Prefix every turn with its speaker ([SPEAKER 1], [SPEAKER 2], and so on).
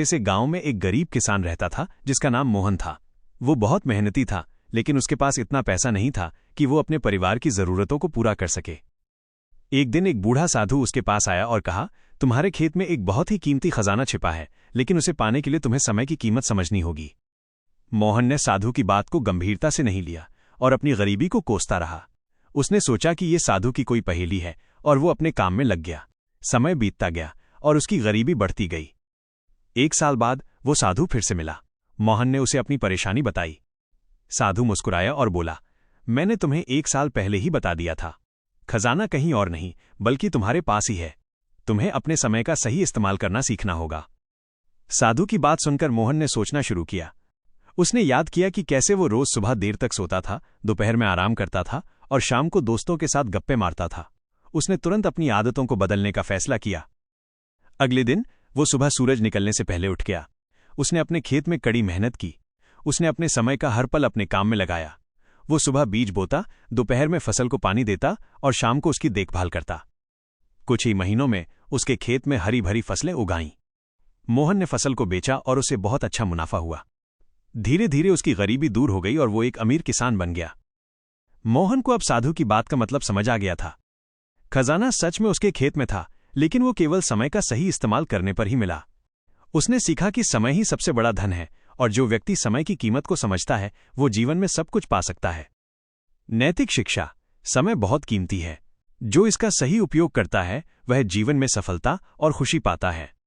[SPEAKER 1] से गांव में एक गरीब किसान रहता था जिसका नाम मोहन था। वो बहुत मेहनती था, लेकिन उसके पास इतना पैसा नहीं था कि वो अपने परिवार की जरूरतों को पूरा कर सके। एक दिन एक बूढ़ा साधु उसके पास आया और कहा, तुम्हारे खेत में एक बहुत ही कीमती खजाना छिपा है, लेकिन उसे पाने के लिए तुम्हें समय की कीमत समझनी होगी। मोहन ने साधु की बात को गंभीरता से नहीं लिया और अपनी गरीबी को कोसता रहा। उसने सोचा कि ये साधु की कोई पहेली है और वो अपने काम में लग गया। समय बीतता गया और उसकी गरीबी बढ़ती गई। 1 साल बाद वो साधु फिर से मिला। मोहन ने उसे अपनी परेशानी बताई। साधु मुस्कुराया और बोला, मैंने तुम्हें 1 साल पहले ही बता दिया था। खजाना कहीं और नहीं बल्कि तुम्हारे पास ही है। तुम्हें अपने समय का सही इस्तेमाल करना सीखना होगा। साधु की बात सुनकर मोहन ने सोचना शुरू किया। उसने याद किया कि कैसे वो रोज सुबह देर तक सोता था, दोपहर में आराम करता था और शाम को दोस्तों के साथ गप्पे मारता था। उसने तुरंत अपनी आदतों को बदलने का फैसला किया। अगले दिन वो सुबह सूरज निकलने से पहले उठ गया। उसने अपने खेत में कड़ी मेहनत की। उसने अपने समय का हर पल अपने काम में लगाया। वो सुबह बीज बोता, दोपहर में फसल को पानी देता और शाम को उसकी देखभाल करता। कुछ ही महीनों में उसके खेत में हरी भरी फसलें उगाईं। मोहन ने फसल को बेचा और उसे बहुत अच्छा मुनाफा हुआ। धीरे धीरे उसकी गरीबी दूर हो गई और वो एक अमीर किसान बन गया। मोहन को अब साधु की बात का मतलब समझ आ गया था। खजाना सच में उसके खेत में था, लेकिन वो केवल समय का सही इस्तेमाल करने पर ही मिला। उसने सीखा कि समय ही सबसे बड़ा धन है और जो व्यक्ति समय की कीमत को समझता है वो जीवन में सब कुछ पा सकता है। नैतिक शिक्षा। समय बहुत कीमती है। जो इसका सही उपयोग करता है वह जीवन में सफलता और खुशी पाता है।